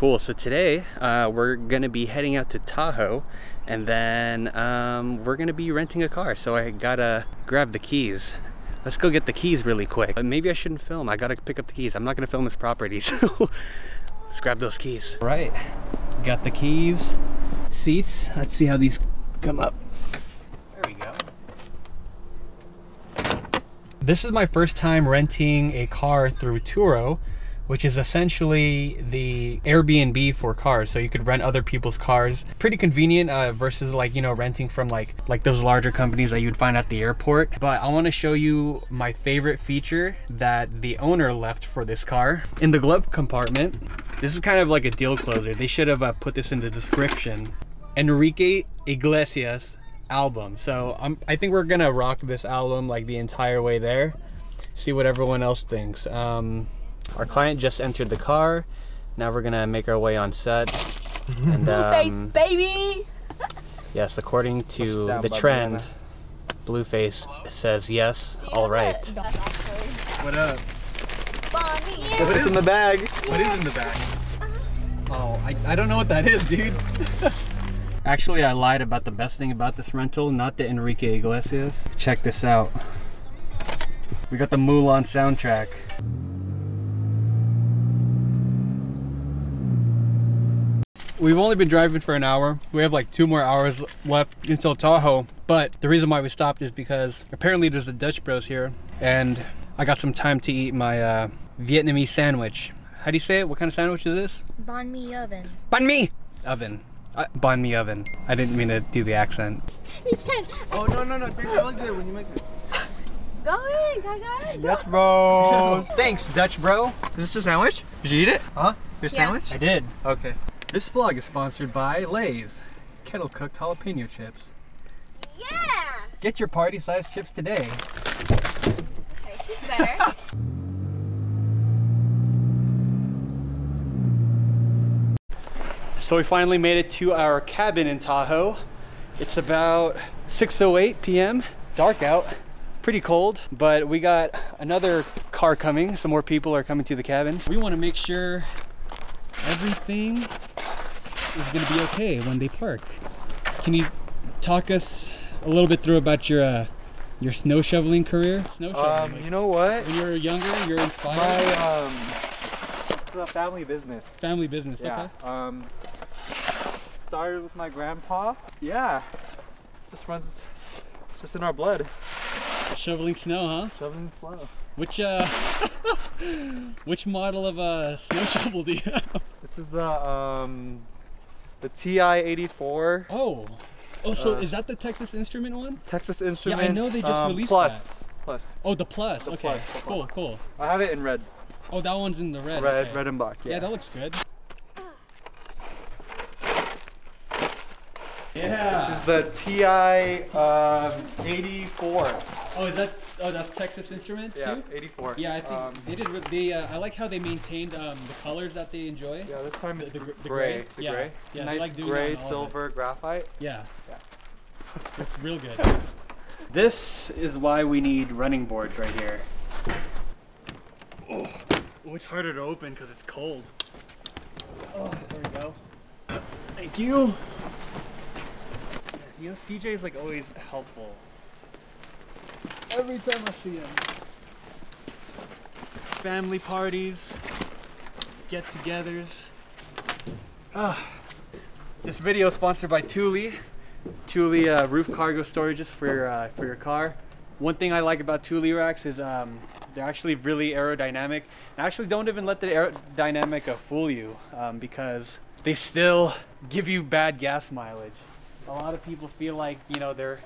Cool, so today we're gonna be heading out to Tahoe, and then we're gonna be renting a car. So I gotta grab the keys. Let's go get the keys really quick. Maybe I shouldn't film. I gotta pick up the keys. I'm not gonna film this property, so let's grab those keys. Right, got the keys. Seats, let's see how these come up. There we go. This is my first time renting a car through Turo, which is essentially the Airbnb for cars. So you could rent other people's cars. Pretty convenient versus like, you know, renting from like those larger companies that you'd find at the airport. But I want to show you my favorite feature that the owner left for this car. In the glove compartment, this is kind of like a deal closer. They should have put this in the description. Enrique Iglesias album. So I think we're gonna rock this album like the entire way there. See what everyone else thinks. Our client just entered the car. Now we're gonna make our way on set. And Blueface, baby! Yes, according to the trend, Blueface says yes, all right. What up? Guess what's in the bag? What is in the bag? Oh, I don't know what that is, dude. Actually, I lied about the best thing about this rental, not the Enrique Iglesias. Check this out. We got the Mulan soundtrack. We've only been driving for an hour. We have like 2 more hours left until Tahoe. But the reason why we stopped is because apparently there's the Dutch Bros here, and I got some time to eat my Vietnamese sandwich. How do you say it? What kind of sandwich is this? Banh mi oven. Banh mi oven. Banh mi oven. I didn't mean to do the accent. He said. Oh no! Take it all good when you mix it. Go ahead, go. Dutch Bros. Thanks, Dutch Bro. Is this your sandwich? Did you eat it? Huh? Your sandwich? I did. Okay. This vlog is sponsored by Lay's kettle cooked jalapeno chips. Yeah. Get your party-sized chips today. Okay, she's better. So we finally made it to our cabin in Tahoe. It's about 6:08 p.m. Dark out, pretty cold, but we got another car coming. Some more people are coming to the cabin. We want to make sure everything is going to be okay when they park. Can you talk us a little bit through about your snow shoveling career? Snow shoveling. You know what? When you were younger, you're inspired. It's a family business. Family business. Yeah. Okay. Started with my grandpa. Yeah. Just in our blood. Shoveling snow, huh? Shoveling snow. Which model of snow shovel do you have? This is the TI-84. Oh, so is that the Texas Instrument one? Texas Instrument. Yeah, I know they just released Plus. Oh, the Plus. The okay, Plus. cool. I have it in red. Oh, that one's in the red. Red and black. Yeah, that looks good. Yeah. This is the TI-84. Oh, that's Texas Instruments too? Yeah, 84. Yeah, I think they did. I like how they maintained the colors that they enjoy. Yeah, this time it's the gray. The gray. Yeah, nice like gray, silver, graphite. Yeah. It's real good. This is why we need running boards right here. Oh, it's harder to open because it's cold. Oh, there we go. Thank you. You know, CJ is like always helpful. Every time I see him. Family parties, get-togethers. This video is sponsored by Thule. Thule roof cargo storages for your car. One thing I like about Thule racks is they're actually really aerodynamic. And actually don't even let the aerodynamic fool you because they still give you bad gas mileage. A lot of people feel like, you know, they're,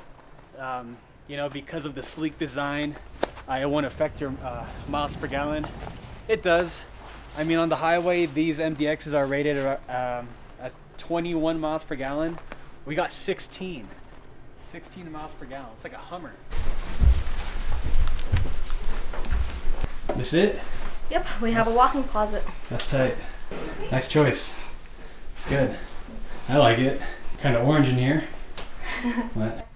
you know, because of the sleek design, it won't affect your miles per gallon. It does. I mean, on the highway, these MDXs are rated at 21 miles per gallon. We got 16 miles per gallon. It's like a Hummer. This it? Yep, we have a walk-in closet. That's tight. Nice choice. It's good. I like it. Kind of orange in here. What?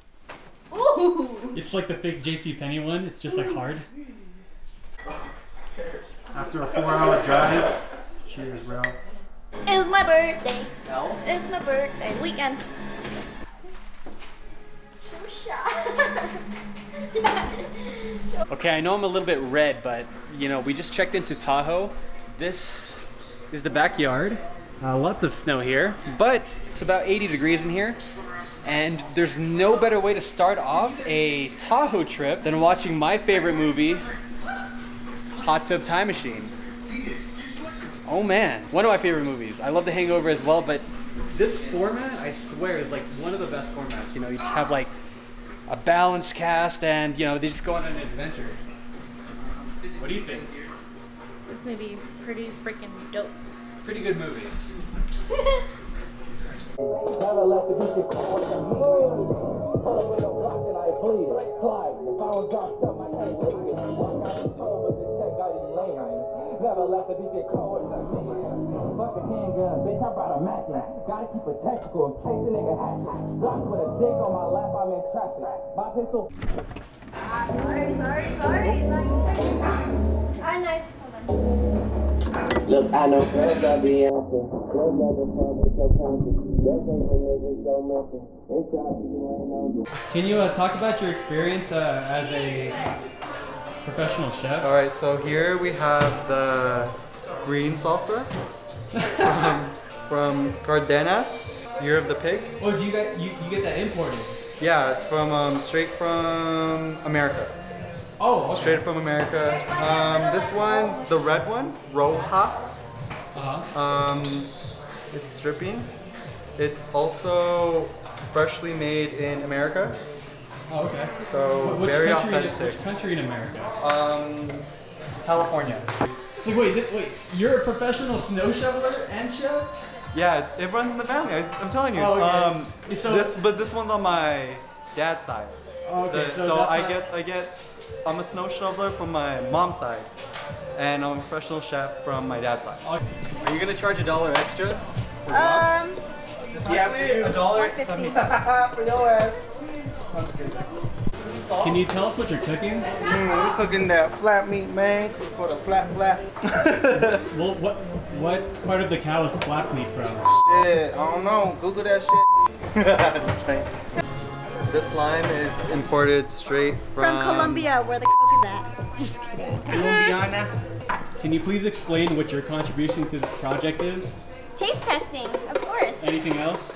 Ooh! It's like the fake JCPenney one. It's just like hard. After a 4-hour drive. Cheers, bro. It's my birthday. L? It's my birthday weekend. Okay, I know I'm a little bit red, but you know, we just checked into Tahoe. This is the backyard. Lots of snow here, but it's about 80 degrees in here. And there's no better way to start off a Tahoe trip than watching my favorite movie, Hot Tub Time Machine. Oh man, one of my favorite movies. I love The Hangover as well, but this format, I swear, is like one of the best formats. You know, you just have like a balanced cast and, you know, they just go on an adventure. What do you think? This movie is pretty freaking dope. Pretty good movie. Never let the bitch get caught in the heat. Pull up with a block and I bleed it. Slide. If I don't drop something, I can't take it. Walk out the door, but this tech got his lane. Never let the bitch get caught in the heat. Fuck a handgun, bitch, I brought a Mac in. Gotta keep it tactical in case a nigga hack it. Block with a dick on my lap, I'm in traffic. My pistol. Sorry. I know. Look, I know girls got be out there. Girls never come with your conscience. Girls ain't when niggas go missing. It's y'all be laying on you. Can you talk about your experience as a professional chef? All right, so here we have the green salsa from Cardenas, Year of the Pig. Oh, do you get that imported? Yeah, it's from straight from America. Oh, okay. Straight from America. This one's the red one, Roja. It's dripping. It's also freshly made in America. Oh, okay. So Which very country authentic. Which country in America? California. So wait, you're a professional snow shoveler and chef? Yeah, it runs in the family. I'm telling you. Oh, okay. But this one's on my dad's side. Okay, So I'm a snow shoveler from my mom's side, and I'm a professional chef from my dad's side. Are you gonna charge $1 extra? Yeah, $1.70 For your ass. I'm just kidding. Can you tell us what you're cooking? We're cooking that flat meat, man, for the flat. Well, what part of the cow is flap meat from? Shit, I don't know. Google that shit. Just kidding. This lime is imported straight From Colombia, where the coke is at. Just kidding. Colombiana. Can you please explain what your contribution to this project is? Taste testing, of course. Anything else?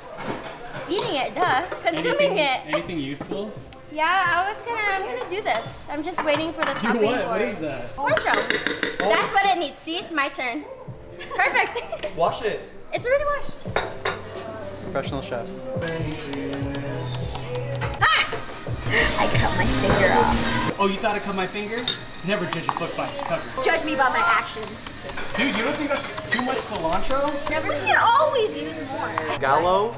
Eating it, duh. Consuming it. Anything useful? Yeah, I'm gonna do this. I'm just waiting for the topping what? What for is that? Poncho. That's what it needs. See, my turn. Perfect. Wash it. It's already washed. Professional chef. I cut my finger off. Oh, you thought I cut my finger? Never judge a book by its cover. Judge me by my actions. Dude, you don't think that's too much cilantro? We can always use more. Gallo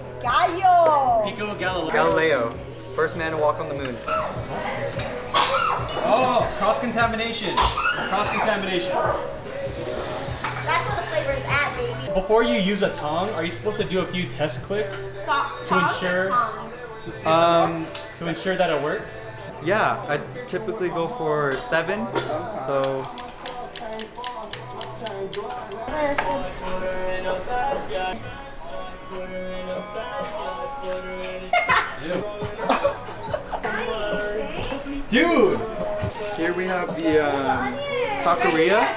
Pico Galileo. Galileo, first man to walk on the moon. Oh, cross-contamination. Cross-contamination. That's where the flavor is at, baby. Before you use a tong, are you supposed to do a few test clicks to ensure that it works? Yeah, I typically go for 7. So Dude! here we have the taqueria.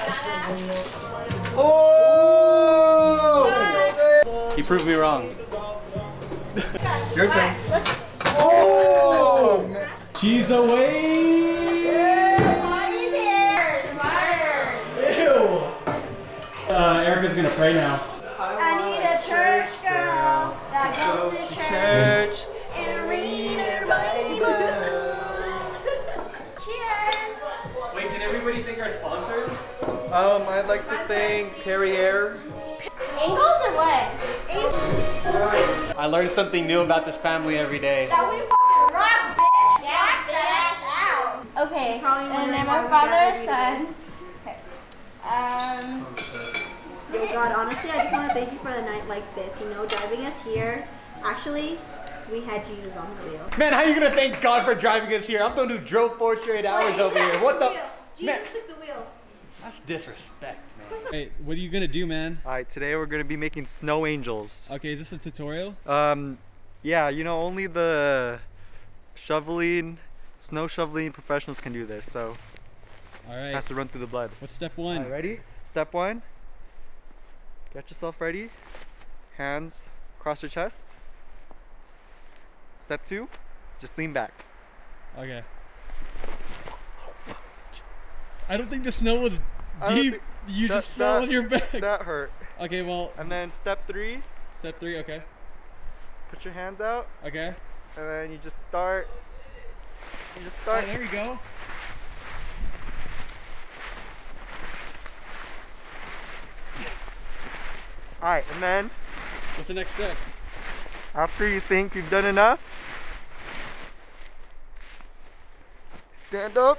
Oh! He proved me wrong. Your turn. Oh! Cheese away! Ew! Erica's gonna pray now. I need a church girl that goes to church and read her Bible. Cheers! Wait, can everybody thank our sponsors? I'd like to thank Perrier. Angles or what? I learn something new about this family every day. That we fucking rock, bitch! Rock that ass out! Okay, in the name of Father, Son. Yo, God, honestly, I just want to thank you for a night like this, you know, driving us here. Actually, we had Jesus on the wheel. Man, how are you gonna thank God for driving us here? I'm the one who drove 4 straight hours over here. What the? Jesus Man, took the wheel. That's disrespect, man. Hey, what are you gonna do, man? All right, today we're gonna be making snow angels. Okay, is this a tutorial? Yeah, you know, only the snow shoveling professionals can do this, so All right. it has to run through the blood. What's step one? All right, ready? Step one, get yourself ready. Hands across your chest. Step two, just lean back. Okay. I don't think the snow was I don't deep. think- You just fell on your back. That hurt. Okay, well, And then step three, step three, okay. put your hands out, Okay. and then you just start. Oh, there we go. Alright, and then What's the next step? after you think you've done enough, stand up.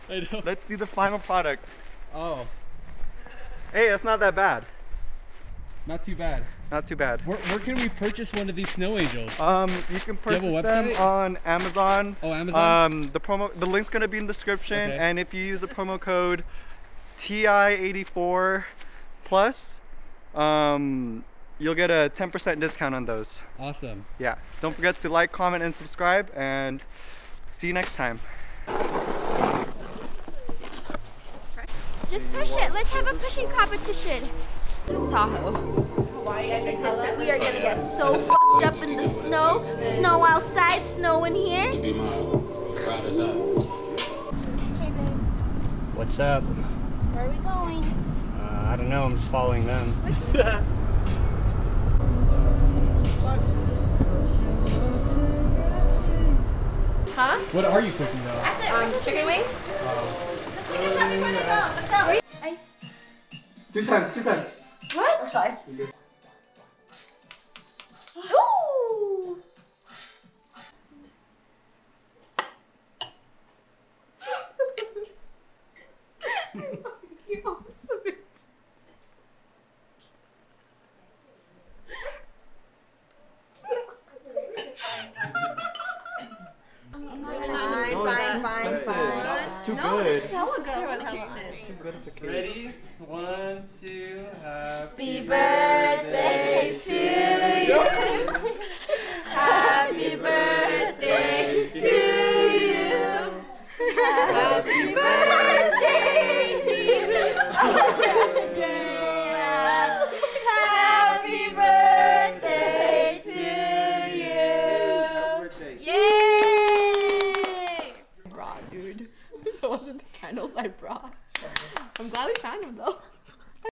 I know. Let's see the final product. Oh, Hey, that's not that bad. not too bad. Not too bad. Where can we purchase one of these snow angels? You can Do you have purchase a them website? on Amazon. Oh, Amazon? The link's gonna be in the description, Okay. and if you use the promo code TI84 plus, you'll get a 10% discount on those. Awesome. Yeah. Don't forget to like, comment, and subscribe, and see you next time. Just push it. Let's have a pushing competition. This is Tahoe. We are gonna get so fucked up in the snow. Snow outside, snow in here. Hey, babe. What's up? Where are we going? I don't know. I'm just following them. Huh? What are you cooking though? Chicken wings? Two times. What? Ooh! Fine. It's too good. It's Too good of a cake. Ready? 1, 2, Happy birthday to you. Happy birthday to you. Happy birthday to you. Happy birthday to you. Yay! Brought, dude. Those are the candles I brought. I'm glad we found them though.